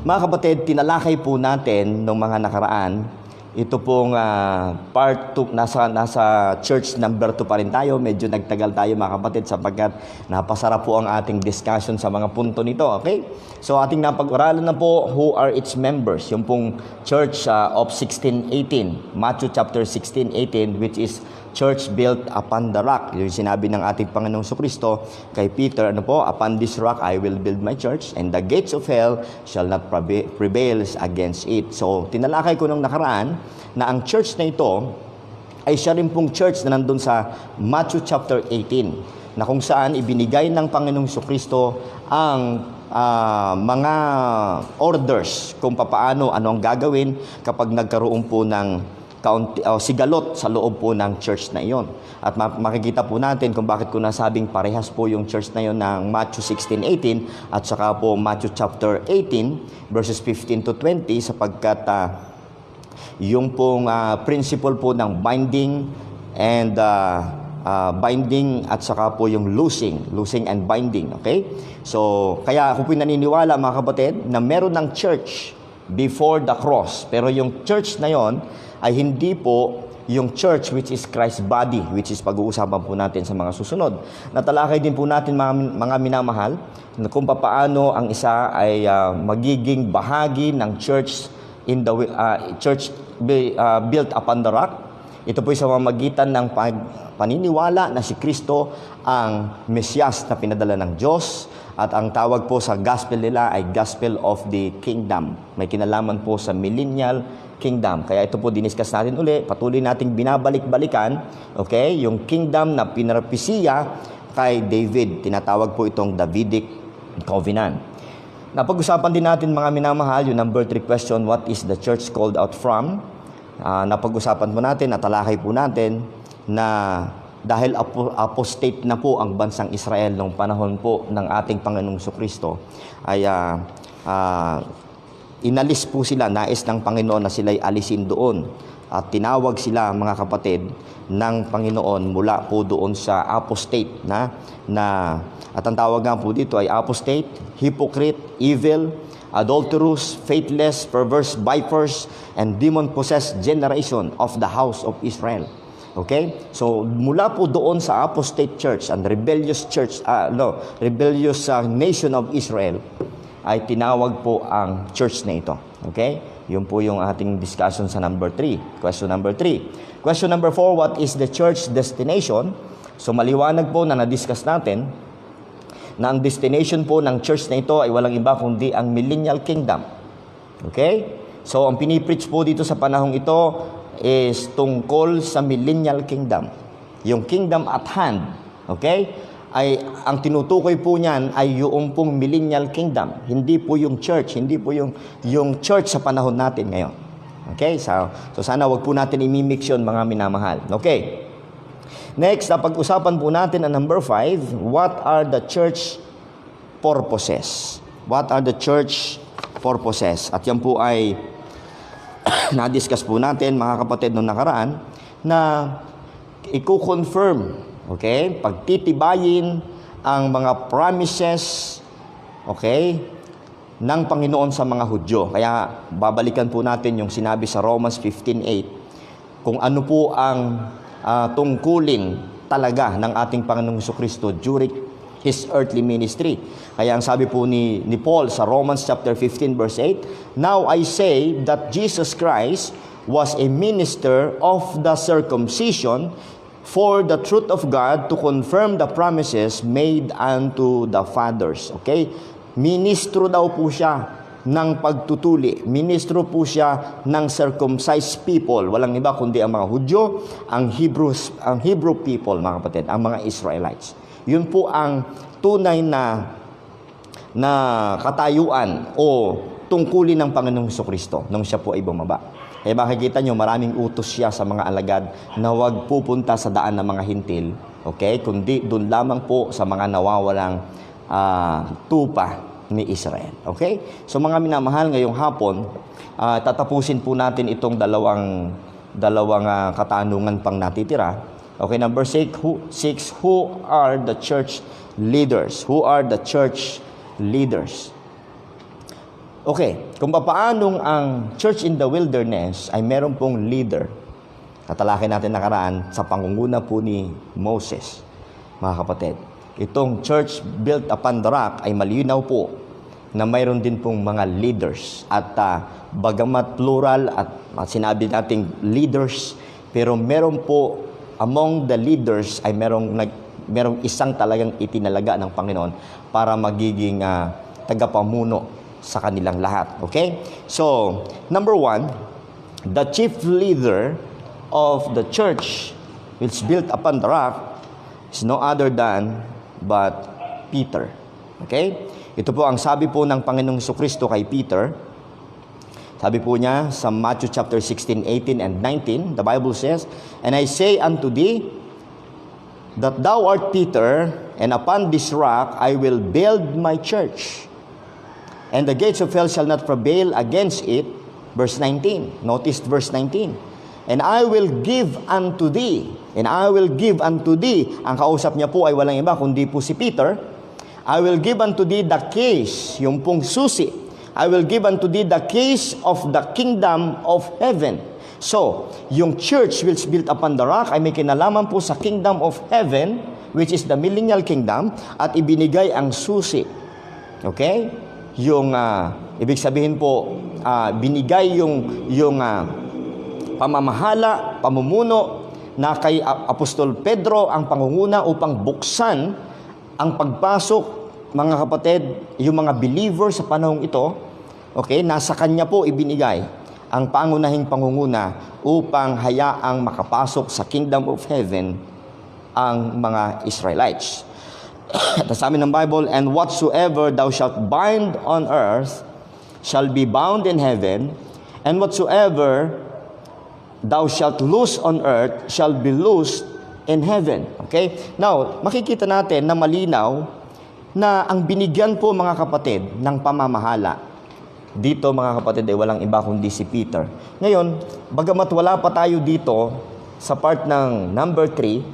Mga kapatid, tinalakay po natin nung mga nakaraan, ito pong part 2, nasa church number 2 pa rin tayo. Medyo nagtagal tayo mga kapatid sapagkat napasarap po ang ating discussion sa mga punto nito. Okay? So ating napag-aralan na po, who are its members? Yung pong church of 1618, Matthew chapter 16:18, which is church built upon the rock. Yung sinabi ng ating Panginoong Jesucristo kay Peter, upon this rock I will build my church, and the gates of hell shall not prevail against it. So, tinalakay ko nung nakaraan na ang church na ito ay siya rin pong church na nandun sa Matthew chapter 18, na kung saan ibinigay ng Panginoong Jesucristo ang mga orders kung ano ang gagawin kapag nagkaroon po ng sigalot sa loob po ng church na iyon. At makikita po natin kung bakit ko nasabing parehas po yung church na iyon ng Matthew 16:18 at saka po Matthew chapter 18 verses 15 to 20 sapagkat yung pong principle po ng binding and binding at saka po yung loosing and binding. Okay? So, kaya ako po naniniwala mga kapatid na meron ng church before the cross. Pero yung church na yon ay hindi po yung church which is Christ's body, which is pag-uusapan po natin sa mga susunod. Natalakay din po natin mga minamahal na kung paano ang isa ay magiging bahagi ng church in the church built upon the rock. Ito po ay sa pamamagitan ng paniniwala na si Kristo ang Mesyas na pinadala ng Diyos, at ang tawag po sa gospel nila ay gospel of the kingdom. May kinalaman po sa millennial kingdom. Kaya ito po diniscuss natin uli, patuloy nating binabalik-balikan, okay, yung kingdom na pinarapisiya kay David. Tinatawag po itong Davidic Covenant. Napag-usapan din natin mga minamahal, yung number 3 question, what is the church called out from? Napag-usapan po natin, natalakay po natin na dahil apostate na po ang bansang Israel noong panahon po ng ating Panginoong Jesucristo, ay inalis po sila, nais ng Panginoon na sila'y alisin doon. At tinawag sila mga kapatid ng Panginoon mula po doon sa apostate at ang tawag nga po dito ay apostate, hypocrite, evil, adulterous, faithless, perverse, vipers, and demon-possessed generation of the house of Israel. Okay? So, mula po doon sa apostate church and rebellious church, rebellious nation of Israel, ay tinawag po ang church na ito. Okay? Yun po yung ating discussion sa number 3. Question number 3. Question number 4, what is the church destination? So, maliwanag po na na-discuss natin na ang destination po ng church na ito ay walang iba kundi ang millennial kingdom. Okay? So, ang pinipreach po dito sa panahong ito is tungkol sa millennial kingdom. Yung kingdom at hand. Okay? Ay ang tinutukoy po niyan ay yung pong millennial kingdom. Hindi po yung church, hindi po yung church sa panahon natin ngayon. Okay? So sana wag po natin imimix yun mga minamahal. Okay? Next, napag-usapan po natin ang number 5, what are the church purposes? What are the church purposes? At yan po ay na-discuss po natin mga kapatid noong nakaraan na i-confirm, okay, pagtitibayin ang mga promises, okay, ng Panginoon sa mga Hudyo. Kaya babalikan po natin yung sinabi sa Romans 15:8 kung ano po ang tungkulin talaga ng ating Panginoong Jesucristo during His earthly ministry. Kaya ang sabi po ni Paul sa Romans chapter 15 verse 8, now I say that Jesus Christ was a minister of the circumcision for the truth of God to confirm the promises made unto the fathers. Okay? Ministro daw po siya ng pagtutuli. Ministro po siya ng circumcised people. Walang iba kundi ang mga Hudyo, ang Hebrew people, mga kapatid, ang mga Israelites. Yun po ang tunay na katayuan o tungkulin ng Panginoong Jesucristo nung siya po ay bumaba. Kaya makikita nyo, maraming utos siya sa mga alagad na huwag pupunta sa daan ng mga hintil, okay? Kundi doon lamang po sa mga nawawalang tupa ni Israel. Okay? So mga minamahal, ngayong hapon, tatapusin po natin itong dalawang katanungan pang natitira. Okay, number 6, who are the church leaders? Who are the church leaders? Okay, kung paanong ang church in the wilderness ay meron pong leader. Tatalakay natin nakaraan sa pangunguna po ni Moses, mga kapatid. Itong church built upon the rock ay malinaw po na mayroon din pong mga leaders. At bagamat plural at sinabi nating leaders, pero meron po among the leaders ay merong isang talagang itinalaga ng Panginoon para magiging tagapamuno sa kanilang lahat. Okay? So, number 1, the chief leader of the church which built upon the rock is no other than but Peter. Okay? Ito po ang sabi po ng Panginoong Jesucristo kay Peter. Sabi po niya sa Matthew chapter 16, 18, and 19, the Bible says, "And I say unto thee, that thou art Peter, and upon this rock I will build my church, and the gates of hell shall not prevail against it." Verse 19. Notice verse 19. "And I will give unto thee." And I will give unto thee. Ang kausap niya po ay walang iba kundi po si Peter. "I will give unto thee the keys," yung pong susi. "I will give unto thee the keys of the kingdom of heaven." So, yung church which built upon the rock ay may kinalaman po sa kingdom of heaven, which is the millennial kingdom, at ibinigay ang susi. Okay? Yung, ibig sabihin po, binigay yung pamamahala, pamumuno, na kay Apostol Pedro ang pangunguna upang buksan ang pagpasok, mga kapatid, yung mga believers sa panahong ito. Okay? Nasa kanya po ibinigay ang pangunahing pangunguna upang hayaang makapasok sa kingdom of heaven ang mga Israelites. At sabi ng Bible, "And whatsoever thou shalt bind on earth shall be bound in heaven, and whatsoever thou shalt loose on earth shall be loosed in heaven." Okay? Now, makikita natin na malinaw na ang binigyan po, mga kapatid, ng pamamahala dito, mga kapatid, ay walang iba kundi si Peter. Ngayon, bagamat wala pa tayo dito sa part ng number 3,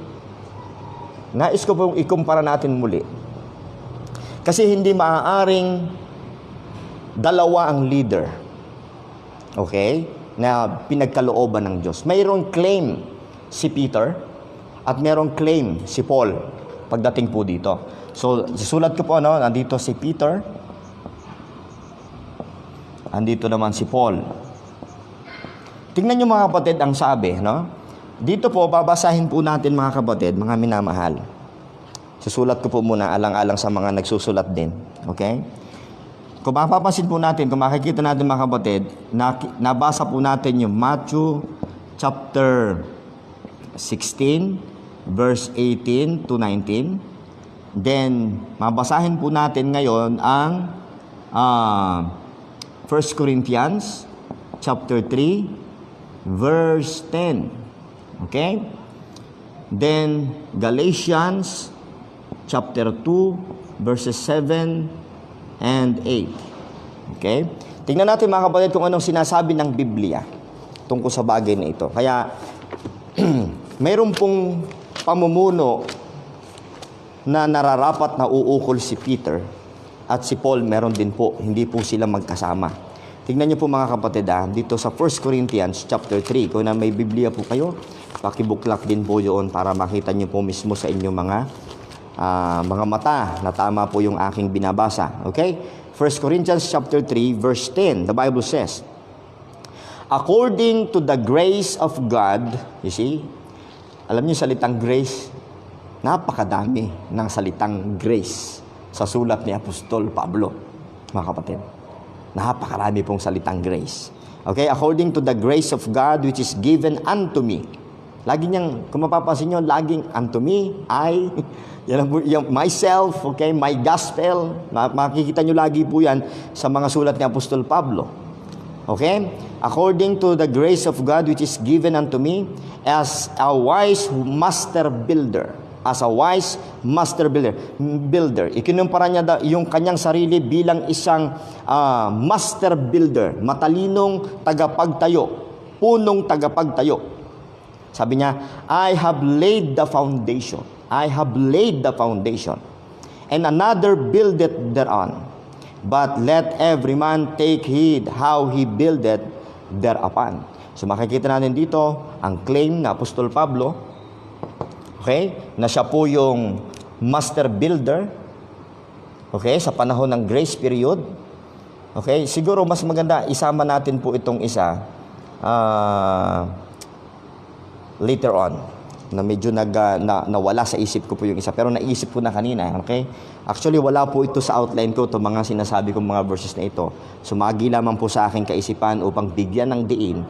nais ko pong ikumpara natin muli. Kasi hindi maaaring dalawa ang leader. Okay? Na pinagkalooban ng Diyos. Mayroong claim si Peter at mayroong claim si Paul pagdating po dito. So, susulat ko po, nandito si Peter, andito naman si Paul. Tingnan niyo, mga kapatid, ang sabi, Dito po, babasahin po natin, mga kapatid, mga minamahal. Susulat ko po muna, alang-alang sa mga nagsusulat din. Okay? Kung mapapansin po natin, kung makikita natin, mga kapatid, nabasa po natin yung Matthew chapter 16, verse 18 to 19. Then, mabasahin po natin ngayon ang 1 Corinthians chapter 3, verse 10. Okay? Then, Galatians chapter 2, verses 7 and 8. Okay? Tingnan natin, mga kapatid, kung anong sinasabi ng Biblia tungkol sa bagay na ito. Kaya, mayroon pong pamumuno na nararapat na uukol si Peter at si Paul, meron din po. Hindi po sila magkasama. Tingnan niyo po, mga kapatid, dito sa 1 Corinthians chapter 3. Kung na may Biblia po kayo, pakibuklak din po yun para makita niyo po mismo sa inyong mga mata na tama po yung aking binabasa. Okay? 1 Corinthians chapter 3, verse 10, the Bible says, "According to the grace of God," you see, alam niyo salitang grace, napakadami ng salitang grace sa sulat ni Apostol Pablo, mga kapatid. Napakarami pong salitang grace. Okay? "According to the grace of God which is given unto me." Lagi niyang, kung mapapansin niyo, laging unto me, I, yung myself, okay, my gospel. Makikita niyo lagi po yan sa mga sulat ni Apostol Pablo. Okay? "According to the grace of God which is given unto me as a wise master builder." As a wise master builder. Ikinumpara niya yung kanyang sarili bilang isang master builder, matalinong tagapagtayo, punong tagapagtayo. Sabi niya, "I have laid the foundation. I have laid the foundation. And another buildeth thereon. but let every man take heed how he buildeth thereupon. So makikita natin dito ang claim na Apostol Pablo, okay, na siya po yung master builder, okay, sa panahon ng grace period. Okay, siguro mas maganda isama natin po itong isa later on, na medyo nawala sa isip ko po yung isa, pero naisip ko na kanina, okay? Actually, wala po ito sa outline ko, itong mga sinasabi kong mga verses na ito. Sumagi lamang po sa aking kaisipan upang bigyan ng diin,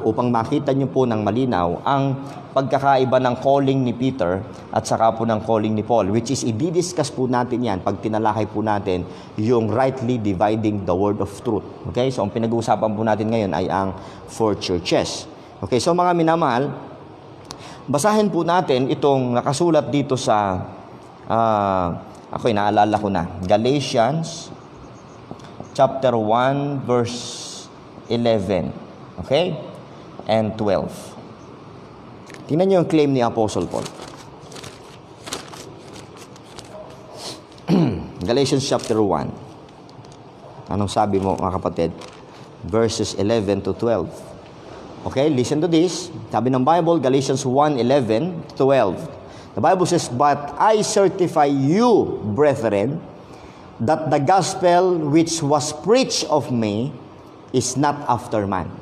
upang makita nyo po ng malinaw ang pagkakaiba ng calling ni Peter at saka po ng calling ni Paul, which is i-discuss po natin yan pag tinalakay po natin yung rightly dividing the word of truth. Okay? So, ang pinag-uusapan po natin ngayon ay ang four churches. Okay, so mga minamahal, basahin po natin itong nakasulat dito sa, naalala ko na, Galatians chapter 1 verse 11, okay? And 12. Tingnan niyo yung claim ni Apostle Paul. Galatians chapter 1. Anong sabi mo, mga kapatid? Verses 11 to 12. Okay, listen to this. Sabi ng Bible, Galatians 1:11-12. The Bible says, "But I certify you, brethren, that the gospel which was preached of me is not after man."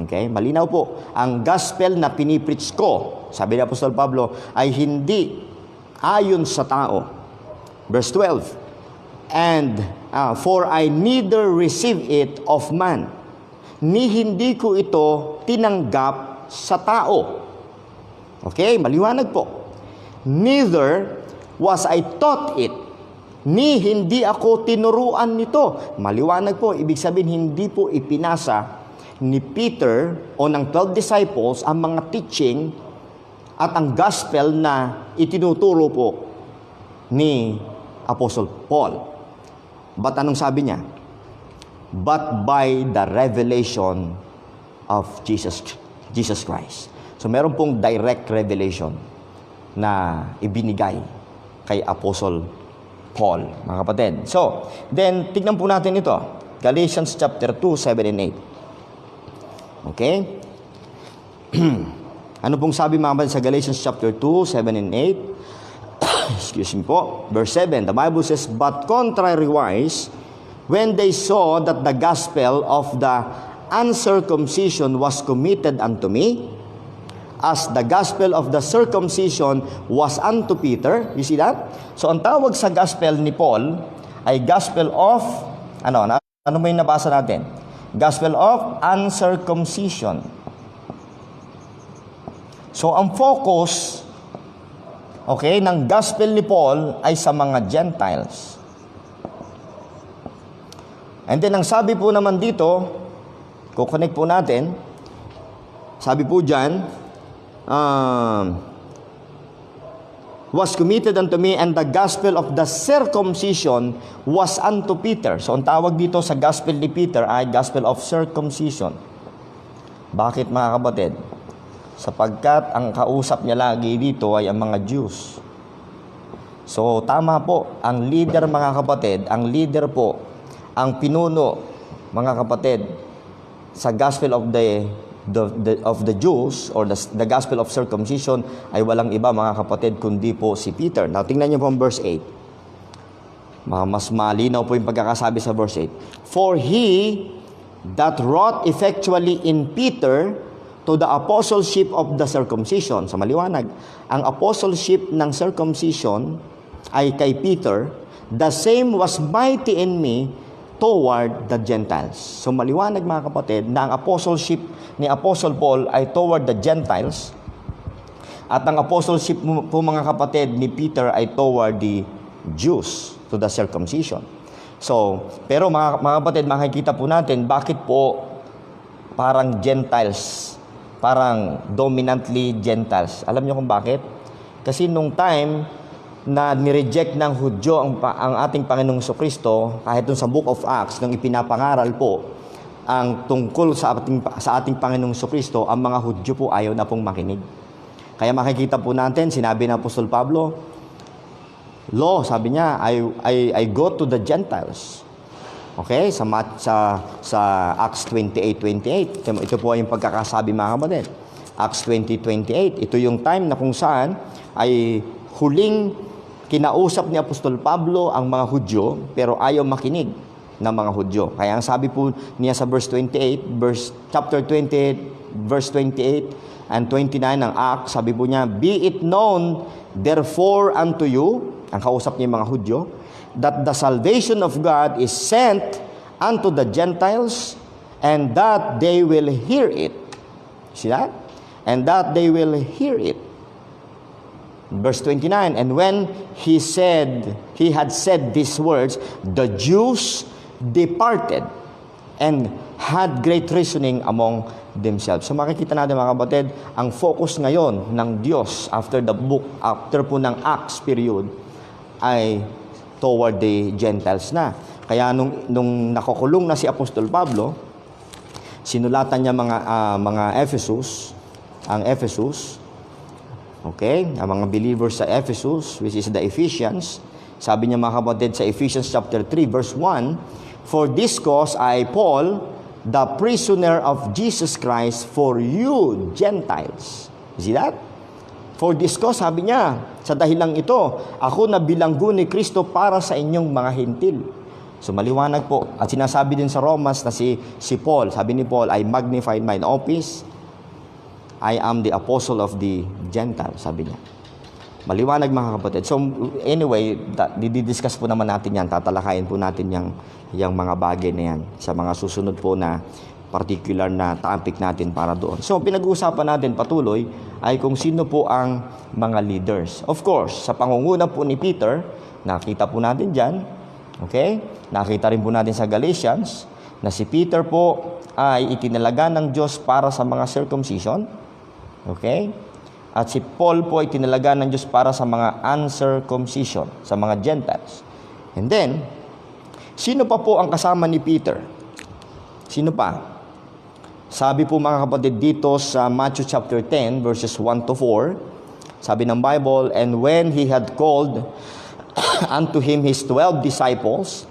Okay, malinaw po. Ang gospel na pinipreach ko, sabi ni Apostol Pablo, ay hindi ayon sa tao. Verse 12, "And for I neither receive it of man, ni hindi ko ito tinanggap sa tao." Okay, maliwanag po. "Neither was I taught it," ni hindi ako tinuruan nito. Maliwanag po, ibig sabihin hindi po ipinasa ni Peter o ng 12 disciples ang mga teaching at ang gospel na itinuturo po ni Apostle Paul. But anong sabi niya? "But by the revelation of Jesus Christ." So meron pong direct revelation na ibinigay kay Apostle Paul, mga kapatid. So, then tignan po natin ito. Galatians chapter 2, 7 and 8. Okay? Ano pong sabi, mga kapatid, sa Galatians chapter 2, 7 and 8? Excuse me po. Verse 7, the Bible says, "But contrariwise, when they saw that the gospel of the uncircumcision was committed unto me, as the gospel of the circumcision was unto Peter." You see that? So, ang tawag sa gospel ni Paul ay gospel of, ano mo yung nabasa natin? Gospel of uncircumcision. So, ang focus, okay, ng gospel ni Paul ay sa mga Gentiles. And then, ang sabi po naman dito, kukonek po natin, sabi po dyan, "was committed unto me, and the gospel of the circumcision was unto Peter." So, ang tawag dito sa gospel ni Peter ay gospel of circumcision. Bakit, mga kapatid? Sapagkat ang kausap niya lagi dito ay ang mga Jews. So, tama po, ang leader, mga kapatid, ang leader po, ang pinuno, mga kapatid, sa gospel of the Jews or the gospel of circumcision ay walang iba, mga kapatid, kundi po si Peter. Now, tingnan niyo po ang verse 8. Mas malinaw po yung pagkakasabi sa verse 8. "For he that wrought effectually in Peter to the apostleship of the circumcision." So, maliwanag. Ang apostleship ng circumcision ay kay Peter. "The same was mighty in me toward the Gentiles." So, maliwanag, mga kapatid, na ang apostleship ni Apostle Paul ay toward the Gentiles, at ang apostleship po, mga kapatid, ni Peter ay toward the Jews, to the circumcision. So, pero mga kapatid, makikita po natin bakit po parang Gentiles, parang dominantly Gentiles. Alam niyo kung bakit? Kasi nung time na nireject ng Hudyo ang ating Panginoong Jesucristo, kahit dun sa Book of Acts, nung ipinapangaral po ang tungkol sa ating Panginoong Jesucristo, ang mga Hudyo po ayaw na pong makinig. Kaya makikita po natin, sinabi ng Apostol Pablo, sabi niya, I go to the Gentiles. Okay? Sa Acts 28:28. Ito po yung pagkakasabi, mga kapatid. Acts 20:28. Ito yung time na kung saan ay huling kinausap ni Apostol Pablo ang mga Hudyo, pero ayaw makinig ng mga Hudyo. Kaya ang sabi po niya sa chapter 28, verse 28 and 29 ng Acts, sabi po niya, "Be it known therefore unto you," ang kausap niya yung mga Hudyo, "that the salvation of God is sent unto the Gentiles, and that they will hear it." See that? And that they will hear it. Verse 29, "And when he had said these words, the Jews departed and had great reasoning among themselves." So makikita natin, mga kapatid, ang focus ngayon ng Diyos after po ng Acts period ay toward the Gentiles na. Kaya nung nakukulong na si Apostol Pablo, sinulatan niya mga Ephesus, okay, ang mga believers sa Ephesus, which is the Ephesians. Sabi niya, mga kapatid, sa Ephesians chapter 3 verse 1, "For this cause I, Paul, the prisoner of Jesus Christ, for you Gentiles." See that? For this cause, sabi niya, sa dahilang ito, ako na bilanggo ni Kristo para sa inyong mga hintil. So maliwanag po. At sinasabi din sa Romans na si Paul, sabi ni Paul, "I magnified mine office. I am the apostle of the Gentiles," sabi niya. Maliwanag, mga kapatid. So anyway, didiscuss po naman natin yan. Tatalakayin po natin yung mga bagay na yan sa mga susunod po na particular na topic natin para doon. So pinag-uusapan natin patuloy ay kung sino po ang mga leaders. Of course, sa pangunguna po ni Peter, nakita po natin dyan, okay? Nakita rin po natin sa Galatians na si Peter po ay itinalaga ng Diyos para sa mga circumcision. Okay? At si Paul po ay tinalaga ng Diyos para sa mga uncircumcision, sa mga Gentiles. And then, sino pa po ang kasama ni Peter? Sino pa? Sabi po, mga kapatid, dito sa Matthew chapter 10 verses 1 to 4, sabi ng Bible, "And when he had called unto him his 12 disciples,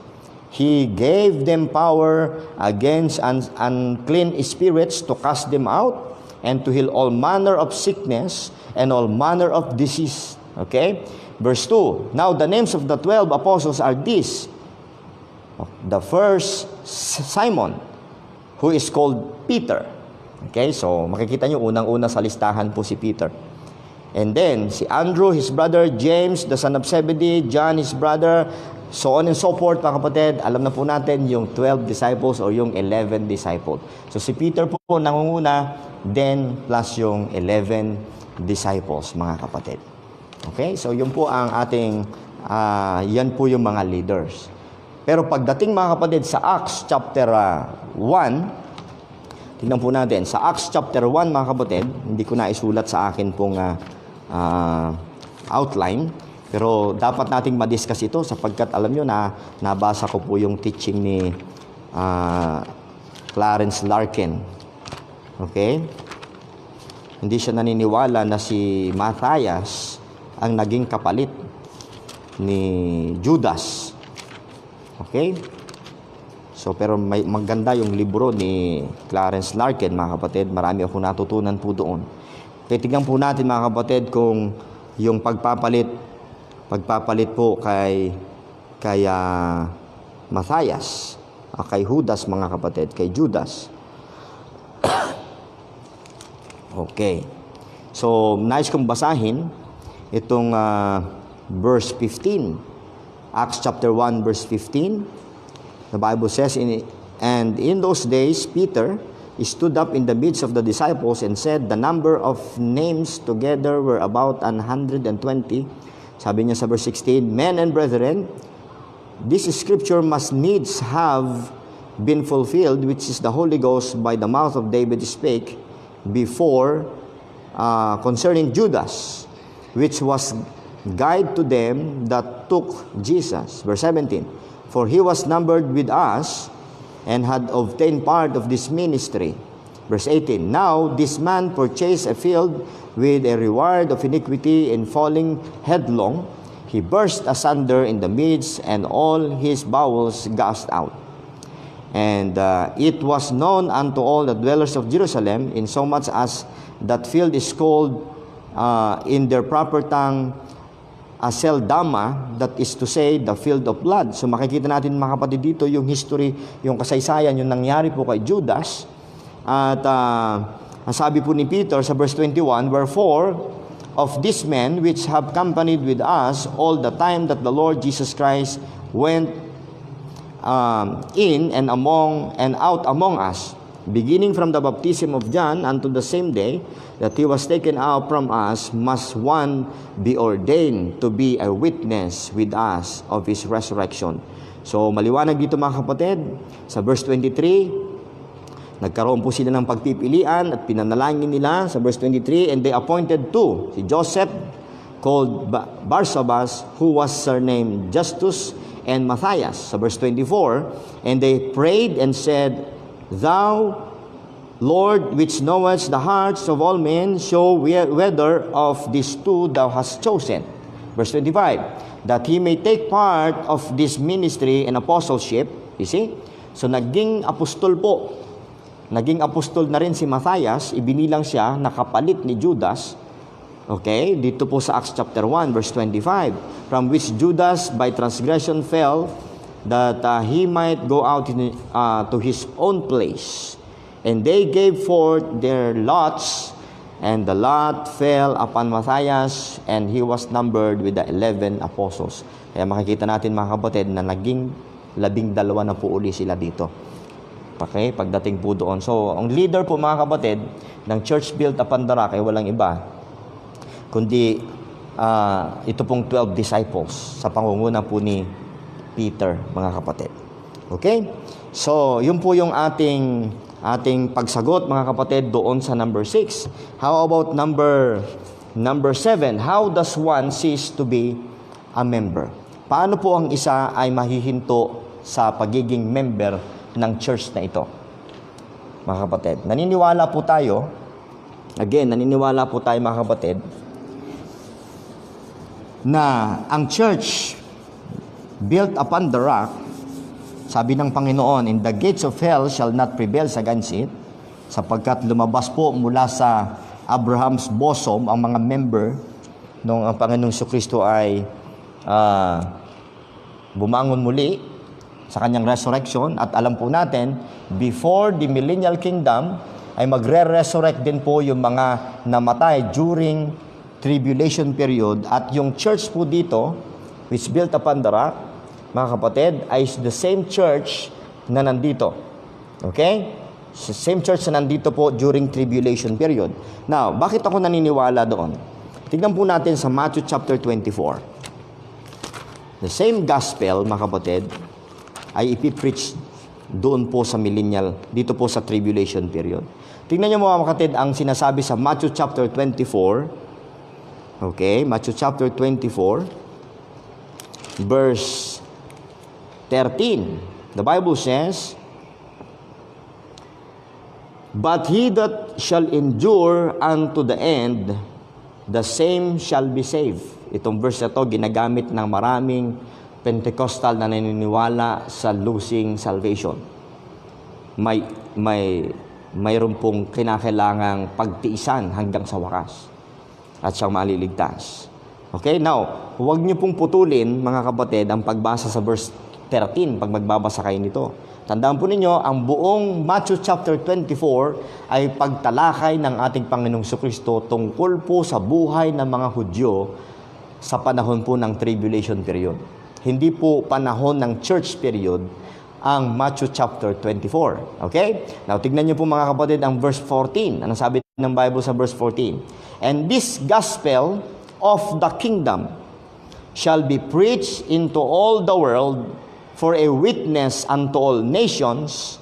he gave them power against unclean spirits to cast them out, and to heal all manner of sickness and all manner of disease." Okay? Verse 2, "Now the names of the 12 apostles are these. The first, Simon, who is called Peter." Okay? So makikita nyo, unang-una sa listahan po si Peter. And then, si Andrew, his brother, James, the son of Zebedee, John, his brother, so on and so forth, mga kapatid. Alam na po natin yung 12 disciples or yung 11 disciples. So si Peter po nangunguna, then plus yung 11 disciples, mga kapatid. Okay? So yun po ang ating, yan po yung mga leaders. Pero pagdating, mga kapatid, sa Acts chapter 1, tingnan po natin. Sa Acts chapter 1, mga kapatid, hindi ko na isulat sa akin pong outline, pero dapat nating madiscuss ito sapagkat alam nyo na nabasa ko po yung teaching ni Clarence Larkin. Okay? Hindi siya naniniwala na si Matthias ang naging kapalit ni Judas. Okay? So, pero maganda yung libro ni Clarence Larkin, mga kapatid. Marami akong natutunan po doon. Kaya tignan po natin, mga kapatid, kung yung pagpapalit po kay Matthias, kay Judas, mga kapatid, kay Judas. Okay. So, nais kong basahin itong verse 15. Acts chapter 1, verse 15. The Bible says, "And in those days, Peter stood up in the midst of the disciples and said, the number of names together were about 120. Sabi niya sa verse 16, "Men and brethren, this scripture must needs have been fulfilled, which is the Holy Ghost by the mouth of David spake before concerning Judas, which was guide to them that took Jesus." Verse 17, "For he was numbered with us and had obtained part of this ministry." Verse 18, "Now this man purchased a field with a reward of iniquity, in falling headlong, he burst asunder in the midst, and all his bowels gushed out." And it was known unto all the dwellers of Jerusalem, in so much as that field is called in their proper tongue Aseldama, that is to say, the field of blood. So makikita natin mga kapatid dito yung history, yung kasaysayan, yung nangyari po kay Judas. At ang sabi po ni Peter sa verse 21, wherefore of these men which have companied with us all the time that the Lord Jesus Christ went in and out among us, beginning from the baptism of John unto the same day that he was taken out from us, must one be ordained to be a witness with us of his resurrection. So maliwanag dito mga kapatid, sa verse 23, nagkaroon po sila ng pagpipilian at pinanalangin nila sa verse 23, and they appointed two, si Joseph called Barsabas, who was surnamed Justus, and Matthias. Sa verse 24, and they prayed and said, Thou, Lord, which knowest the hearts of all men, show whether of these two thou hast chosen. Verse 25, that he may take part of this ministry and apostleship. You see? So naging apostol po. Naging apostol na rin si Matthias, ibinilang siya, nakapalit ni Judas. Okay, dito po sa Acts chapter 1, verse 25, from which Judas by transgression fell, that he might go out to his own place. And they gave forth their lots, and the lot fell upon Matthias, and he was numbered with the 11 apostles. Kaya makikita natin mga kapatid na naging 12 na po uli sila dito. Okay, pagdating po doon. So, ang leader po mga kapatid ng church built upon the rock ay walang iba, kundi ito pong 12 disciples sa pangunguna po ni Peter, mga kapatid. Okay? So, yun po yung ating pagsagot, mga kapatid, doon sa number 6. How about number 7? How does one cease to be a member? Paano po ang isa ay mahihinto sa pagiging member ng church na ito? Mga kapatid, naniniwala po tayo, mga kapatid, na ang church built upon the rock, sabi ng Panginoon, in the gates of hell shall not prevail against it, sapagkat lumabas po mula sa Abraham's bosom ang mga member nung ang Panginoong Kristo ay bumangon muli sa kanyang resurrection. At alam po natin, before the millennial kingdom, ay magre-resurrect din po yung mga namatay during tribulation period. At yung church po dito, which built upon the rock, mga kapatid, ay the same church na nandito. Okay? Same church na nandito po during tribulation period. Now, bakit ako naniniwala doon? Tignan po natin sa Matthew chapter 24. The same gospel, mga kapatid, ay ipipreach doon po sa millennial, dito po sa tribulation period. Tignan niyo mga kapatid ang sinasabi sa Matthew chapter 24. Okay, Matthew chapter 24, verse 13. The Bible says, but he that shall endure unto the end, the same shall be saved. Itong verse na to, ginagamit ng maraming Pentecostal na naniniwala sa losing salvation. Mayroon pong kinakailangang pagtiisan hanggang sa wakas at siyang maliligtas. Okay, now, huwag niyo pong putulin, mga kapatid, ang pagbasa sa verse 13 pag magbabasa kayo nito. Tandaan po ninyo, ang buong Matthew chapter 24 ay pagtalakay ng ating Panginoong Kristo tungkol po sa buhay ng mga Hudyo sa panahon po ng tribulation period. Hindi po panahon ng church period ang Matthew chapter 24. Okay? Now, tignan niyo po mga kapatid ang verse 14. Ano sabi ng Bible sa verse 14? And this gospel of the kingdom shall be preached into all the world for a witness unto all nations,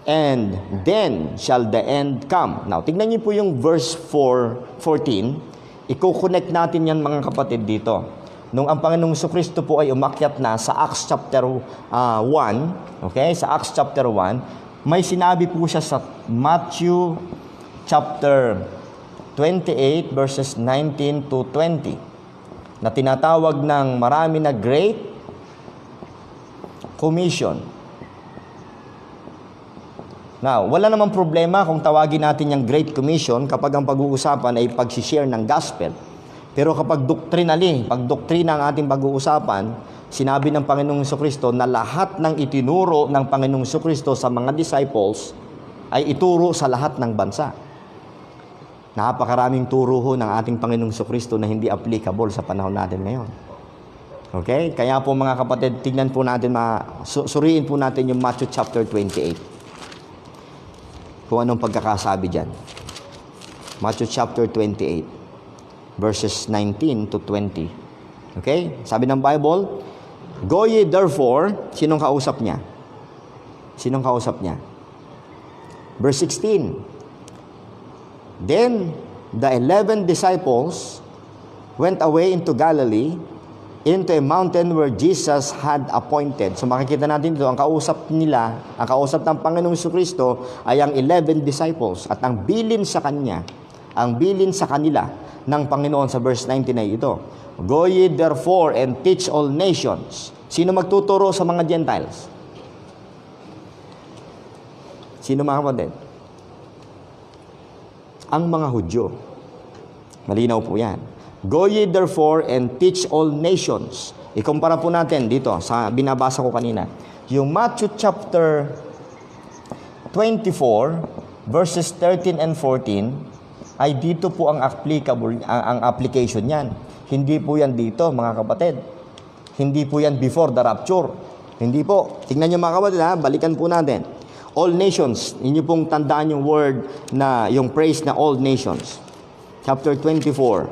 and then shall the end come. Now, tignan niyo po yung verse 14. Iko-connect natin yan mga kapatid dito. Nung ang Panginoong Kristo po ay umakyat na sa Acts chapter 1, okay, sa Acts chapter 1, may sinabi po siya sa Matthew chapter 28 verses 19 to 20 na tinatawag ng marami na Great Commission. Now, wala namang problema kung tawagin natin yung Great Commission kapag ang pag-uusapan ay pag-share ng gospel. Pero kapag doctrinally, pag doktrina ang ating pag-uusapan, sinabi ng Panginoong Jesucristo na lahat ng itinuro ng Panginoong Jesucristo sa mga disciples ay ituro sa lahat ng bansa. Napakaraming turo ho ng ating Panginoong Jesucristo na hindi applicable sa panahon natin ngayon. Okay? Kaya po mga kapatid, tignan po natin, suriin po natin yung Matthew chapter 28. Kung anong pagkakasabi dyan. Matthew chapter 28, verses 19 to 20. Okay? Sabi ng Bible, "Go ye therefore," sinong kausap niya? Sinong kausap niya? Verse 16, "Then the 11 disciples went away into Galilee, into a mountain where Jesus had appointed." So makikita natin dito, ang kausap nila, ang kausap ng Panginoong Jesucristo ay ang 11 disciples. At ang bilin sa kanya, ang bilin sa kanila ng Panginoon sa verse 19 ay ito, "Go ye therefore and teach all nations." Sino magtuturo sa mga Gentiles? Sino mga kapatid? Ang mga Hudyo. Malinaw po yan. "Go ye therefore and teach all nations." Ikumpara po natin dito sa binabasa ko kanina. Yung Matthew chapter 24 verses 13 and 14 ay dito po ang applicable, ang application niyan. Hindi po yan dito mga kapatid. Hindi po yan before the rapture. Hindi po. Tingnan niyo mga kapatid ha, balikan po natin. All nations, inyo pong tandaan yung word na, yung phrase na all nations. Chapter 24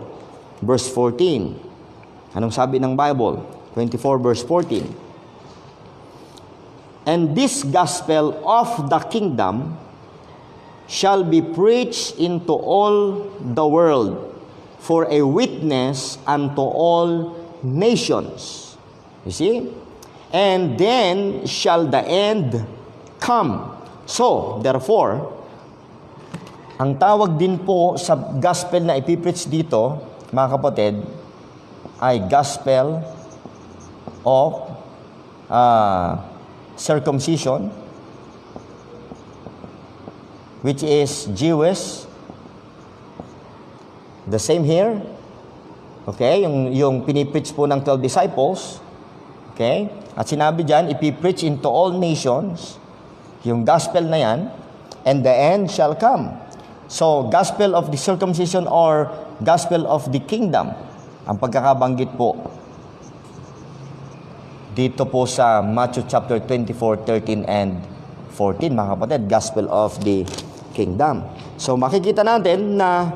verse 14. Anong sabi ng Bible? 24 verse 14. "And this gospel of the kingdom shall be preached into all the world for a witness unto all nations." You see? "And then shall the end come." So, therefore, ang tawag din po sa gospel na ipipreach dito, mga kapatid, ay gospel of circumcision, which is Jewish. The same here. Okay? Yung pinipreach po ng 12 disciples. Okay? At sinabi dyan, ipipreach into all nations. Yung gospel na yan. And the end shall come. So, gospel of the circumcision or gospel of the kingdom. Ang pagkakabanggit po dito po sa Matthew chapter 24, 13 and 14, mga kapatid, gospel of the kingdom. So, makikita natin na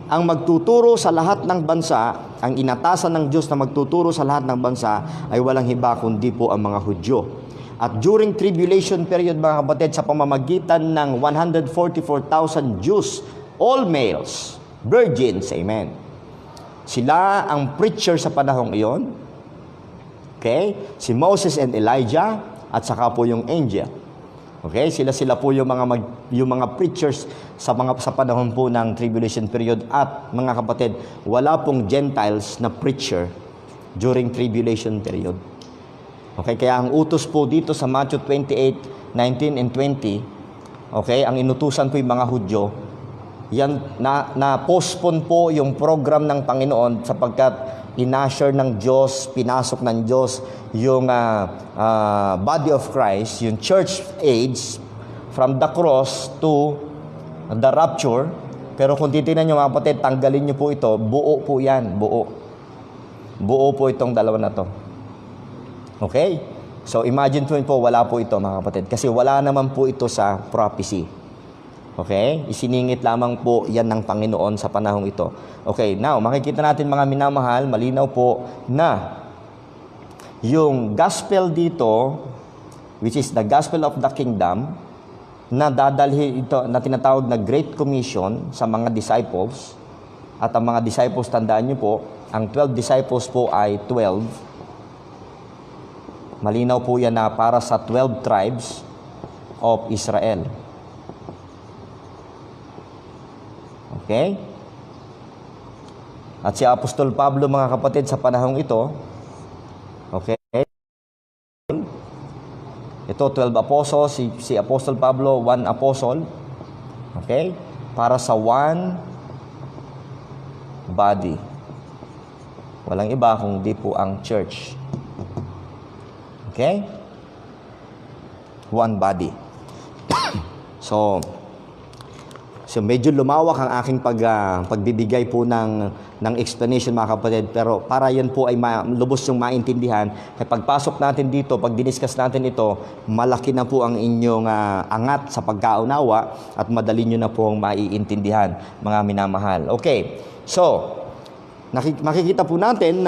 ang magtuturo sa lahat ng bansa, ang inatasan ng Diyos na magtuturo sa lahat ng bansa ay walang iba kundi po ang mga Hudyo. At during tribulation period, mga kapatid, sa pamamagitan ng 144,000 Jews, all males, virgins, amen. Sila ang preacher sa panahong iyon. Okay? Si Moses and Elijah at saka po yung angel. Okay? Sila po yung mga preachers sa panahon po ng tribulation period. At mga kapatid, wala pong Gentiles na preacher during tribulation period. Okay, kaya ang utos po dito sa Matthew 28, 19 and 20, okay, ang inutusan po yung mga Hudyo, yan, na-postpone po yung program ng Panginoon sapagkat inusher ng Diyos, pinasok ng Diyos yung body of Christ, yung church age, from the cross to the rapture. Pero kung titignan nyo mga kapatid, tanggalin nyo po ito, buo po yan, buo. Buo po itong dalawa na to. Okay? So, imagine po, wala po ito mga kapatid. Kasi wala naman po ito sa prophecy. Okay? Isiningit lamang po yan ng Panginoon sa panahong ito. Okay, now, makikita natin mga minamahal, malinaw po na yung gospel dito, which is the gospel of the kingdom, na dadalhin ito, na tinatawag na Great Commission sa mga disciples. At ang mga disciples, tandaan nyo po, ang 12 disciples po ay 12. Malinaw po yan na para sa 12 tribes of Israel. Okay? At si Apostol Pablo, mga kapatid, sa panahong ito, okay? Ito, 12 apostles, si Apostle Pablo, 1 apostle. Okay? Para sa one body. Walang iba kundi po ang church. Okay? One body. So medyo lumawak ang aking pagbibigay po ng explanation, mga kapatid, pero para yan po ay lubos yung maintindihan, kaya pagpasok natin dito, pag diniscuss natin ito, malaki na po ang inyong angat sa pagkaunawa at madali nyo na po ang maiintindihan, mga minamahal. Okay, so makikita po natin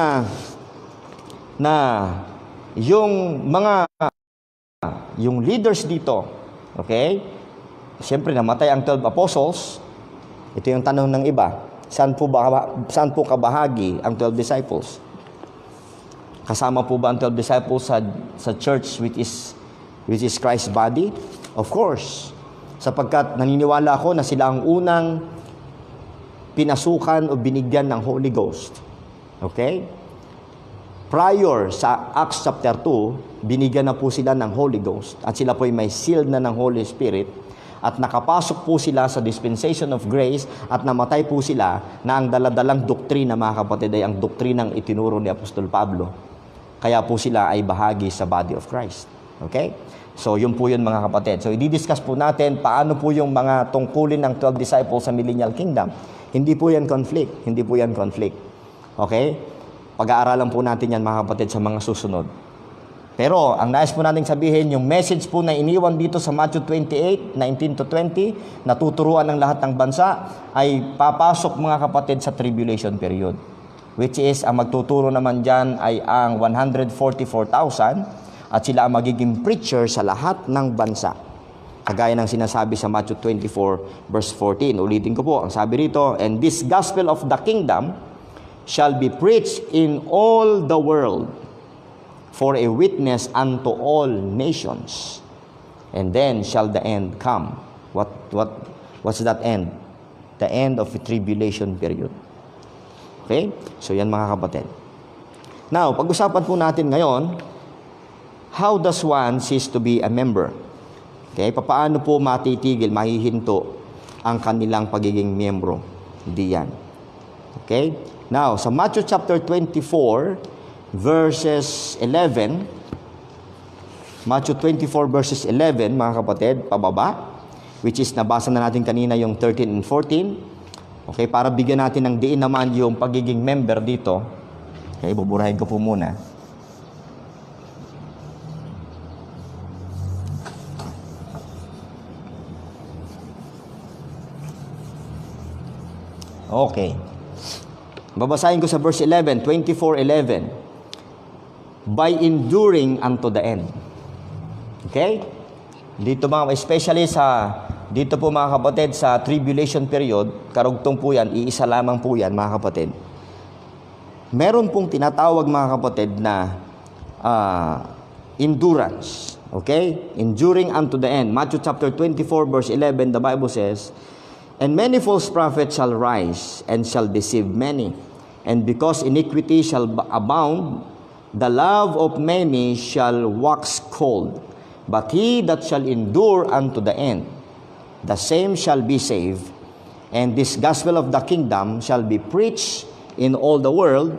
na yung leaders dito, okay, siyempre namatay ang 12 apostles. Ito yung tanong ng iba. Saan po kabahagi ang 12 disciples? Kasama po ba ang 12 disciples sa church which is Christ's body? Of course. Sapagkat naniniwala ako na sila ang unang pinasukan o binigyan ng Holy Ghost. Okay? Prior sa Acts chapter 2, binigyan na po sila ng Holy Ghost at sila po ay may seal na ng Holy Spirit. At nakapasok po sila sa dispensation of grace at namatay po sila na ang daladalang doktrina, mga kapatid, ay ang doktrinang itinuro ni Apostol Pablo. Kaya po sila ay bahagi sa body of Christ. Okay? So, yun po yun, mga kapatid. So, i-discuss po natin paano po yung mga tungkulin ng 12 disciples sa millennial kingdom. Hindi po yan conflict. Hindi po yan conflict. Okay? Pag-aaralan po natin yan, mga kapatid, sa mga susunod. Pero, ang nais po natin sabihin, yung message po na iniwan dito sa Matthew 28, 19-20, na tuturuan ng lahat ng bansa, ay papasok, mga kapatid, sa tribulation period. Which is, ang magtuturo naman dyan ay ang 144,000 at sila ang magiging preacher sa lahat ng bansa. Kagaya ng sinasabi sa Matthew 24, verse 14. Ulitin ko po, ang sabi rito, "And this gospel of the kingdom shall be preached in all the world, for a witness unto all nations, and then shall the end come." What's that end? The end of the tribulation period. Okay? So yan, mga kapatid. Now, pag-usapan po natin ngayon, how does one cease to be a member? Okay? Paano po matitigil, mahihinto ang kanilang pagiging miyembro? Diyan. Okay? Now, sa Matthew chapter 24, verses 11, Matthew 24 verses 11, mga kapatid, pababa, which is nabasa na natin kanina yung 13 and 14. Okay, para bigyan natin ng diin naman yung pagiging member dito. Okay, buburahin ko po muna. Okay. Babasahin ko sa verse 11, 24:11. By enduring unto the end. Okay? Dito mga, especially dito po, mga kapatid, sa tribulation period, karugtong po yan, iisa lamang po yan, mga kapatid. Meron pong tinatawag, mga kapatid, na endurance. Okay? Enduring unto the end. Matthew chapter 24 verse 11, the Bible says, "And many false prophets shall rise, and shall deceive many. And because iniquity shall abound, the love of many shall wax cold. But he that shall endure unto the end, the same shall be saved. And this gospel of the kingdom shall be preached in all the world."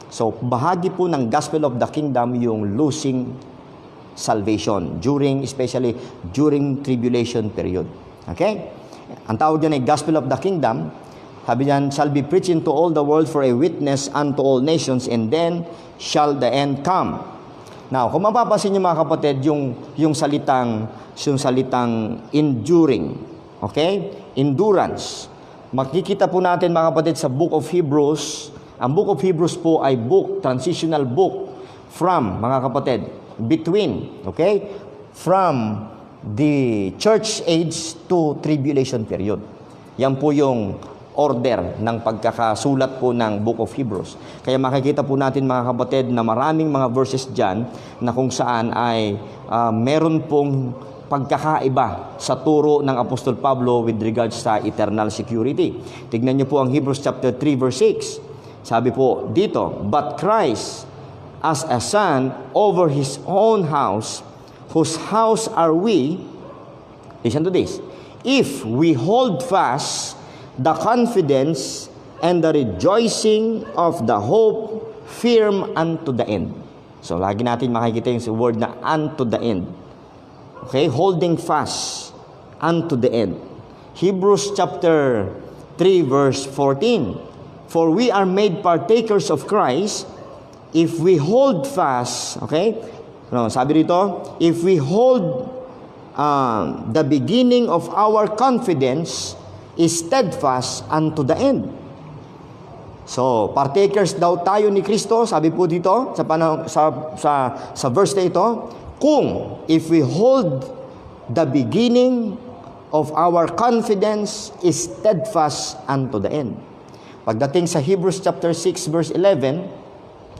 So, bahagi po ng gospel of the kingdom yung losing salvation, especially during tribulation period. Okay? Ang tawag dyan ay gospel of the kingdom. Sabi niyan, "Shall be preached into all the world for a witness unto all nations, and then shall the end come." Now, kung mapapansin niyo, mga kapatid, yung salitang enduring, okay? Endurance. Makikita po natin, mga kapatid, sa Book of Hebrews. Ang Book of Hebrews po ay transitional book from, mga kapatid, between, okay? From the church age to tribulation period. Yan po yung order ng pagkakasulat po ng Book of Hebrews. Kaya makikita po natin, mga kapatid, na maraming mga verses dyan na kung saan ay meron pong pagkakaiba sa turo ng Apostol Pablo with regards sa eternal security. Tignan niyo po ang Hebrews chapter 3 verse 6. Sabi po dito, "But Christ as a son over his own house, whose house are we? Listen to this. If we hold fast the confidence and the rejoicing of the hope firm unto the end. So, lagi natin makikita yung word na unto the end. Okay? Holding fast unto the end. Hebrews chapter 3 verse 14. For we are made partakers of Christ if we hold fast, okay? No, sabi rito, if we hold the beginning of our confidence is steadfast unto the end. So, partakers daw tayo ni Kristo, sabi po dito sa verse na ito, kung if we hold the beginning of our confidence is steadfast unto the end. Pagdating sa Hebrews chapter 6 verse 11,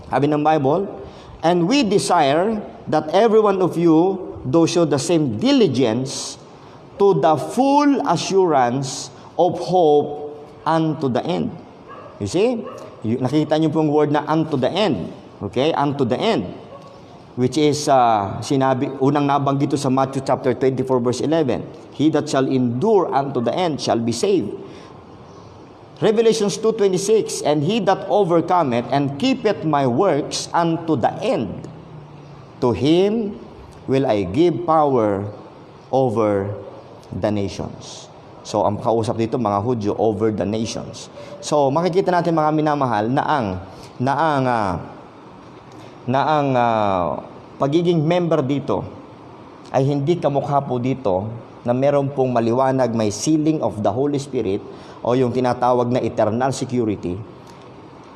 sabi ng Bible, and we desire that every one of you do show the same diligence to the full assurance of hope unto the end. You see? Nakita niyo pong word na unto the end. Okay? Unto the end. Which is, unang nabanggit ito sa Matthew chapter 24 verse 11. He that shall endure unto the end shall be saved. Revelations 2:26, and he that overcometh and keepeth my works unto the end, to him will I give power over the nations. So, ang kausap dito, mga Hudyo, over the nations. So, makikita natin mga minamahal na ang pagiging member dito ay hindi kamukha po dito na meron pong maliwanag, may sealing of the Holy Spirit o yung tinatawag na eternal security.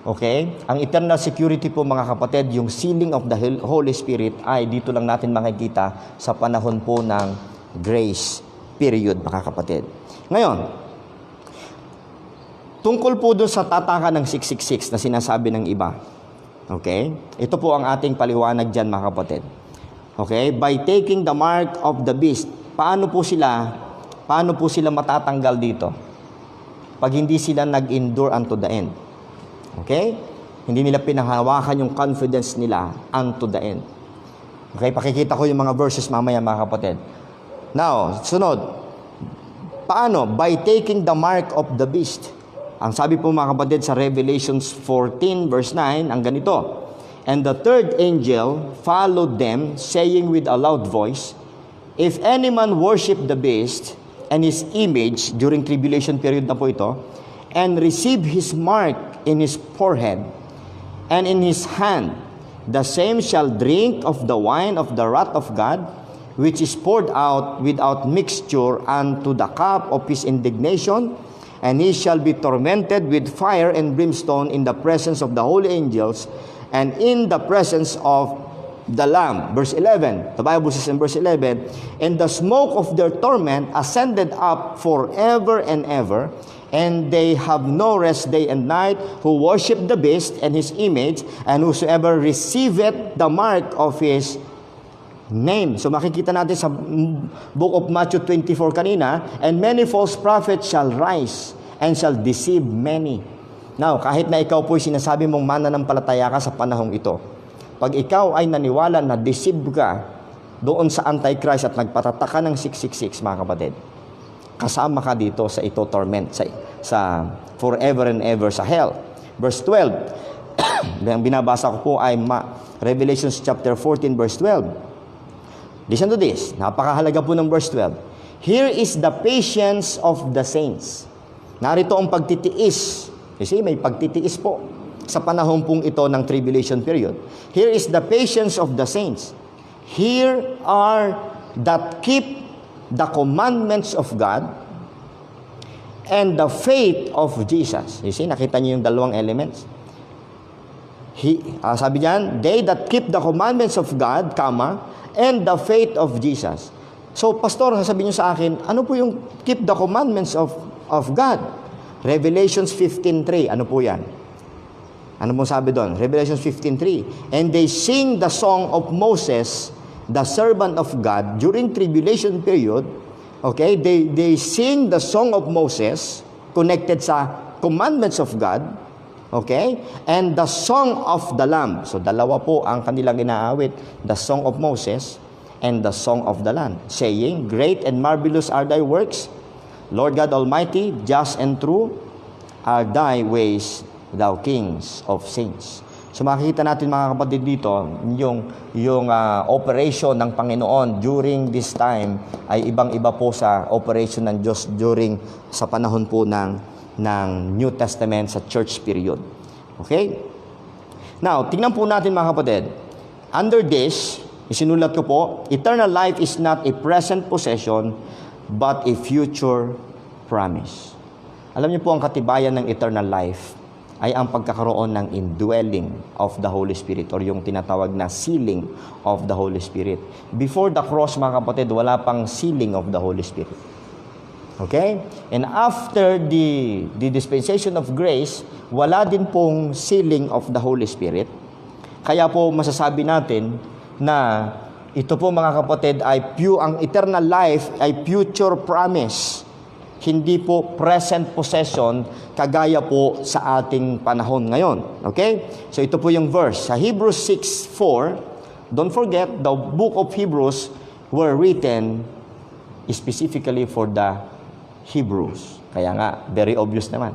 Okay? Ang eternal security po mga kapatid, yung sealing of the Holy Spirit ay dito lang natin makikita sa panahon po ng grace period mga kapatid. Ngayon, tungkol po doon sa tataka ng 666 na sinasabi ng iba. Okay? Ito po ang ating paliwanag dyan mga kapatid. Okay? By taking the mark of the beast, paano po sila matatanggal dito? Pag hindi sila nag-endure unto the end. Okay? Hindi nila pinahawakan yung confidence nila unto the end. Okay? Pakikita ko yung mga verses mamaya mga kapatid. Now, sunod. Paano? By taking the mark of the beast. Ang sabi po mga kapatid sa Revelations 14 verse 9, ang ganito. And the third angel followed them, saying with a loud voice, if any man worship the beast and his image, during tribulation period na po ito, and receive his mark in his forehead and in his hand, the same shall drink of the wine of the wrath of God, which is poured out without mixture unto the cup of his indignation, and he shall be tormented with fire and brimstone in the presence of the holy angels and in the presence of the Lamb. Verse 11, the Bible says in verse 11, and the smoke of their torment ascended up forever and ever, and they have no rest day and night, who worship the beast and his image, and whosoever receiveth the mark of his name. So makikita natin sa book of Matthew 24 kanina, and many false prophets shall rise and shall deceive many. Now, kahit na ikaw po'y sinasabi mong mananampalataya ka sa panahong ito, pag ikaw ay naniwala na deceive ka doon sa Antichrist at nagpatataka ng 666, mga kapatid, kasama ka dito sa ito torment, sa forever and ever sa hell. Verse 12, ang binabasa ko po ay Revelation chapter 14 verse 12. Listen to this. Napakahalaga po ng verse 12. Here is the patience of the saints. Narito ang pagtitiis. You see, may pagtitiis po sa panahon pong ito ng tribulation period. Here is the patience of the saints. Here are that keep the commandments of God and the faith of Jesus. You see, nakita niyo yung dalawang elements. Sabi diyan, they that keep the commandments of God, and the faith of Jesus. So, pastor, sasabihin niyo sa akin, ano po yung keep the commandments of God? Revelations 15:3. Ano po yan? Ano mo sabi doon? Revelations 15:3. And they sing the song of Moses, the servant of God, during tribulation period. Okay? They sing the song of Moses, connected sa commandments of God. Okay? And the song of the Lamb. So, dalawa po ang kanilang inaawit. The song of Moses and the song of the land, saying, Great and marvelous are thy works, Lord God Almighty, just and true are thy ways, thou kings of saints. So makikita natin mga kapatid dito, yung operation ng Panginoon during this time ay ibang-iba po sa operation ng Diyos sa panahon po ng New Testament sa church period. Okay? Now, tingnan po natin mga kapatid. Under this, isinulat ko po, eternal life is not a present possession, but a future promise. Alam niyo po, ang katibayan ng eternal life ay ang pagkakaroon ng indwelling of the Holy Spirit or yung tinatawag na sealing of the Holy Spirit. Before the cross, mga kapatid, wala pang sealing of the Holy Spirit. Okay? And after the dispensation of grace, wala din pong sealing of the Holy Spirit. Kaya po masasabi natin na ito po mga kapatid ay ang eternal life ay future promise. Hindi po present possession kagaya po sa ating panahon ngayon. Okay? So ito po yung verse. Sa Hebrews 6:4, don't forget, the book of Hebrews were written specifically for the Hebrews. Kaya nga, very obvious naman.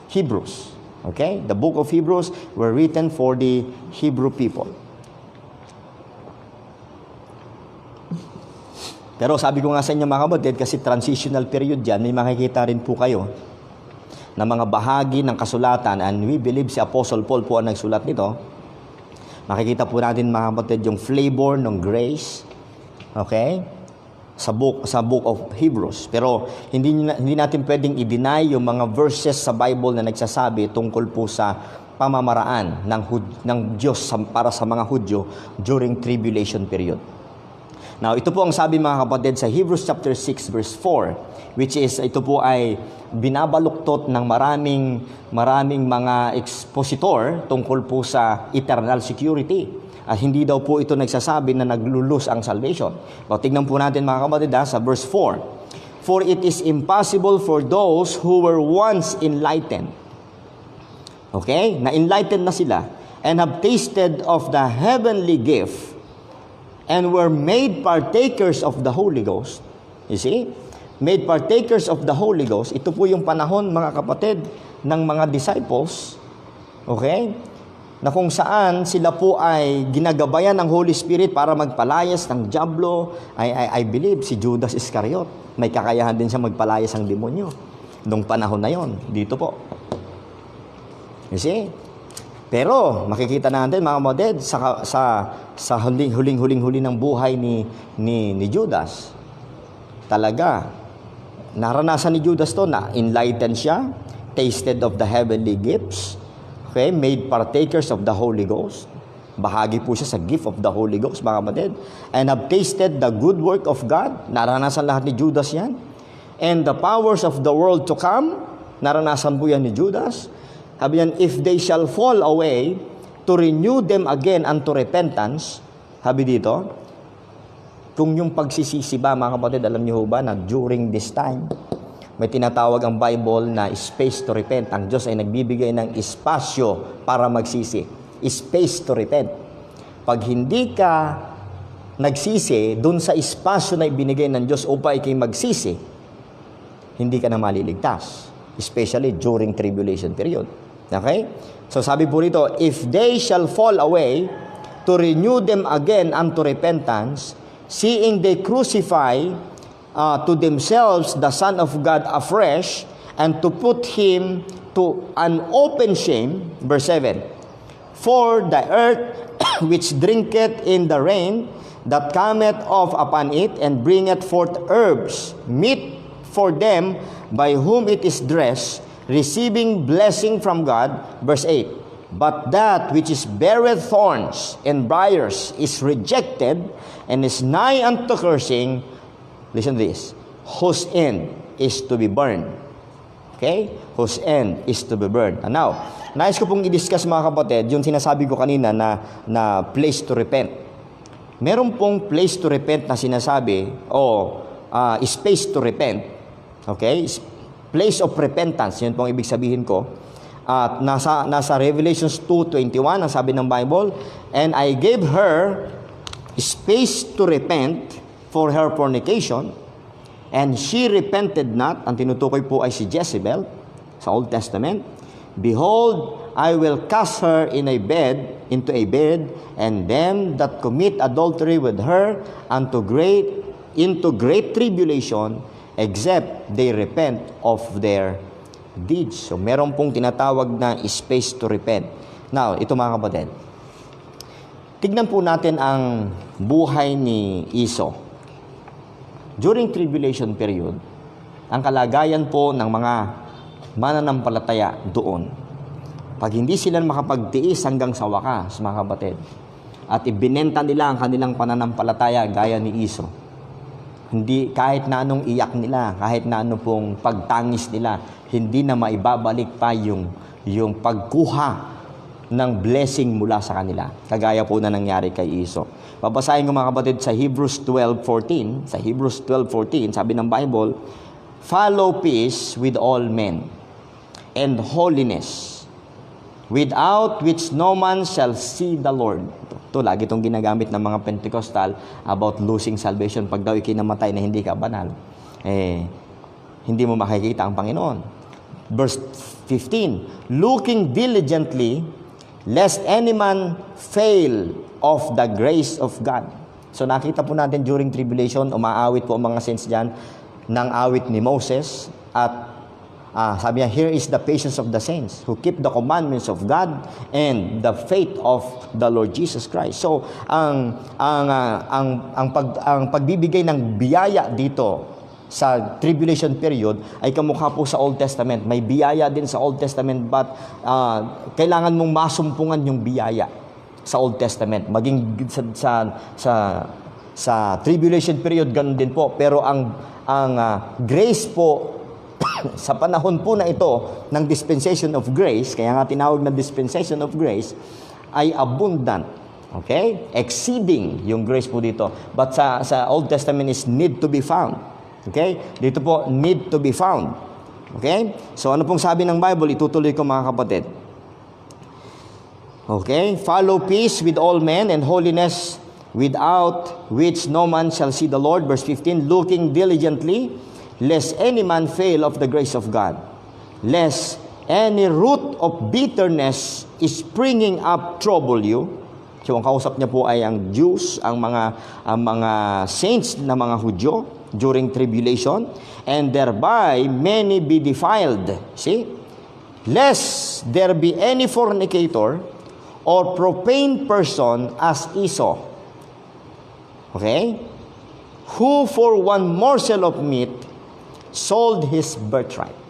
Hebrews. Okay? The book of Hebrews were written for the Hebrew people. Pero sabi ko nga sa inyo mga kapatid, kasi transitional period yan, may makikita rin po kayo na mga bahagi ng kasulatan, and we believe si Apostle Paul po ang nagsulat nito. Makikita po natin mga kapatid yung flavor ng grace, okay, sa book of Hebrews. Pero hindi natin pwedeng i-deny yung mga verses sa Bible na nagsasabi tungkol po sa pamamaraan ng Diyos para sa mga Hudyo during tribulation period. Now, ito po ang sabi mga kapatid sa Hebrews chapter 6 verse 4, which is ito po ay binabaluktot ng maraming mga expositor tungkol po sa eternal security. At hindi daw po ito nagsasabi na naglulus ang salvation. So, tingnan po natin mga kapatid sa verse 4. For it is impossible for those who were once enlightened. Okay? Na-enlightened na sila and have tasted of the heavenly gift and were made partakers of the Holy Ghost. You see? Made partakers of the Holy Ghost. Ito po yung panahon, mga kapatid, ng mga disciples. Okay? Na kung saan sila po ay ginagabayan ng Holy Spirit para magpalayas ng diablo. I believe si Judas Iscariot, may kakayahan din siya magpalayas ng demonyo. Nung panahon na yon, dito po. You see? Pero makikita natin mga kapatid sa huling-huli ng buhay ni Judas. Talaga naranasan ni Judas to na enlightened siya, tasted of the heavenly gifts, okay, made partakers of the Holy Ghost. Bahagi po siya sa gift of the Holy Ghost, mga kapatid. And have tasted the good work of God. Naranasan lahat ni Judas yan. And the powers of the world to come. Naranasan po yan ni Judas. Sabi yan, if they shall fall away, to renew them again unto repentance. Sabi dito, kung yung pagsisisi ba, mga kapatid, alam niyo ba na during this time, may tinatawag ang Bible na space to repent. Ang Diyos ay nagbibigay ng espasyo para magsisi. Space to repent. Pag hindi ka nagsisi, dun sa espasyo na ibinigay ng Diyos upang ikay magsisi, hindi ka na maliligtas. Especially during tribulation period. Okay? So sabi po rito, if they shall fall away, to renew them again unto repentance, seeing they crucify to themselves the Son of God afresh, and to put him to an open shame. Verse 7, for the earth which drinketh in the rain that cometh off upon it, and bringeth forth herbs, meat for them by whom it is dressed, receiving blessing from God. Verse 8, but that which is beareth thorns and briars is rejected, and is nigh unto cursing. Listen to this, whose end is to be burned. Okay? Whose end is to be burned. And now, nais ko pong i-discuss mga kapatid, yung sinasabi ko kanina na place to repent. Meron pong place to repent na sinasabi, space to repent. Okay? Place of repentance, yun pong ibig sabihin ko. At nasa Revelations 2:21, ang sabi ng Bible, and I gave her space to repent for her fornication, and she repented not. Ang tinutukoy po ay si Jezebel sa Old Testament. Behold, I will cast her into a bed, and them that commit adultery with her into great tribulation, except they repent of their deeds. So, meron pong tinatawag na space to repent. Now, ito mga kapatid, tignan po natin ang buhay ni Esau. During tribulation period, ang kalagayan po ng mga mananampalataya doon, pag hindi sila makapagtiis hanggang sa wakas, mga kapatid, at ibinenta nila ang kanilang pananampalataya gaya ni Esau, hindi, kahit na anong iyak nila, kahit na ano pong pagtangis nila, hindi na maibabalik pa yung pagkuha ng blessing mula sa kanila. Kagaya po na nangyari kay Esau. Babasahin ko mga kapatid sa Hebrews 12:14. Sa Hebrews 12:14, sabi ng Bible, follow peace with all men and holiness, without which no man shall see the Lord. Ito lagi itong ginagamit ng mga Pentecostal about losing salvation. Pag daw ikinamatay na hindi ka banal, hindi mo makikita ang Panginoon. Verse 15, looking diligently, lest any man fail of the grace of God. So nakita po natin during tribulation, umaawit po ang mga saints dyan ng awit ni Moses. At sabi niya, here is the patience of the saints who keep the commandments of God and the faith of the Lord Jesus Christ. So ang pagbibigay ng biyaya dito sa tribulation period ay kamukha po sa Old Testament. May biyaya din sa Old Testament, but kailangan mong masumpungan yung biyaya sa Old Testament. Maging sa tribulation period, ganun din po. Pero ang grace po sa panahon po na ito ng dispensation of grace, kaya nga tinawag na dispensation of grace, ay abundant. Okay? Exceeding yung grace po dito. But sa Old Testament is need to be found. Okay? Dito po, need to be found. Okay? So, ano pong sabi ng Bible? Itutuloy ko mga kapatid. Okay? Follow peace with all men and holiness, without which no man shall see the Lord. Verse 15, looking diligently, lest any man fail of the grace of God, lest any root of bitterness is springing up trouble you. So, ang kausap niya po ay ang Jews, ang mga saints na mga Hudyo, during tribulation, and thereby many be defiled. See? Lest there be any fornicator or profane person as Esau. Okay? Who for one morsel of meat sold his birthright.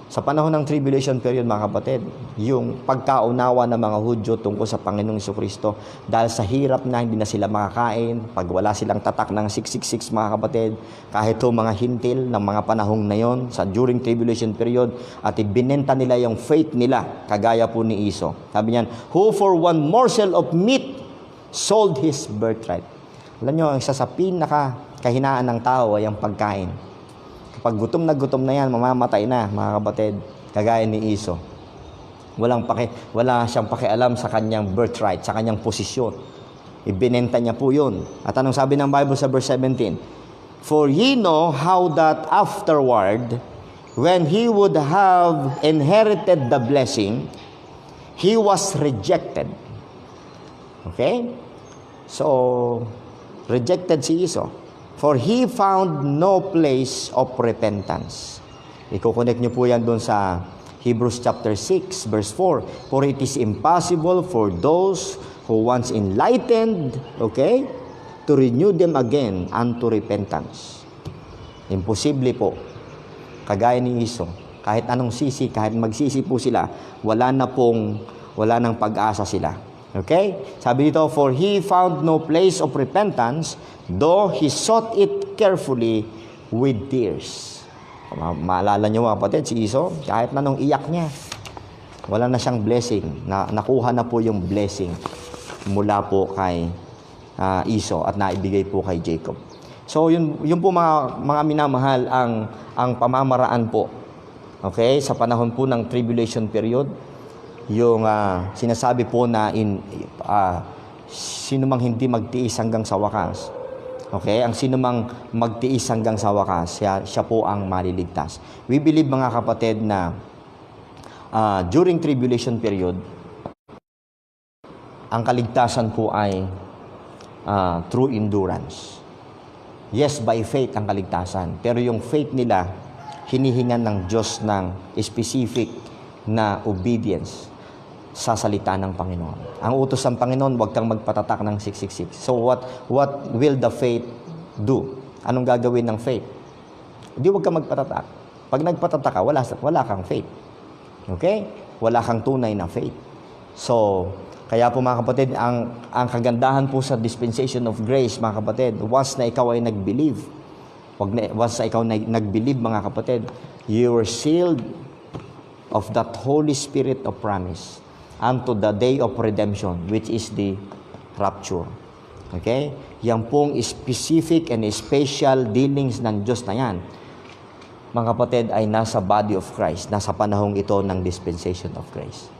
Sa panahon ng tribulation period, mga kapatid, yung pagkaunawa ng mga Hudyo tungkol sa Panginoong Jesucristo, dahil sa hirap na hindi na sila makakain, pag wala silang tatak ng 666, mga kapatid, kahit yung mga hintil ng mga panahong na yon, sa during tribulation period, at ibinenta nila yung faith nila, kagaya po ni Esau. Sabi niyan, who for one morsel of meat sold his birthright. Alam nyo, ang isa sa pinakahinaan ng tao ay ang pagkain. Kapag gutom na yan, mamamatay na, mga kapatid, kagaya ni Esau. Wala siyang pakialam sa kanyang birthright, sa kanyang posisyon. Ibinenta niya po yun. At anong sabi ng Bible sa verse 17? For ye know how that afterward, when he would have inherited the blessing, he was rejected. Okay? So, rejected si Esau. For he found no place of repentance. Iko-connect nyo po yan doon sa Hebrews chapter 6, verse 4. For it is impossible for those who once enlightened, okay, to renew them again unto repentance. Imposible po. Kagaya ni Esau. Kahit anong sisi, kahit magsisi po sila, wala nang pag-asa sila. Okay? Sabi dito, for he found no place of repentance, though he sought it carefully with tears. Maalala nyo mga kapatid, si Esau, kahit na nung iyak niya, wala na siyang blessing. Nakuha na po yung blessing mula po kay Esau at naibigay po kay Jacob. So, yun po mga minamahal ang pamamaraan po. Okay? Sa panahon po ng tribulation period, yung sinasabi po na sino mang hindi magtiis hanggang sa wakas. Okay? Ang sino mang magtiis hanggang sa wakas, siya po ang maliligtas. We believe, mga kapatid, na during tribulation period, ang kaligtasan po ay through endurance. Yes, by faith ang kaligtasan. Pero yung faith nila, hinihingan ng Diyos ng specific na obedience sa salita ng Panginoon. Ang utos ng Panginoon, huwag kang magpatatak ng 666. So what will the faith do? Anong gagawin ng faith? Hindi, huwag kang magpatatak. Pag nagpatatak ka, wala kang faith. Okay? Wala kang tunay na faith. So, kaya po, mga kapatid, ang kagandahan po sa dispensation of grace, mga kapatid, once na ikaw ay nag-believe, once na ikaw nag-believe, mga kapatid, you are sealed of that Holy Spirit of promise unto the day of redemption, which is the rapture. Okay? Yan pong specific and special dealings ng Diyos na yan, mga kapatid, ay nasa body of Christ, nasa panahong ito ng dispensation of grace.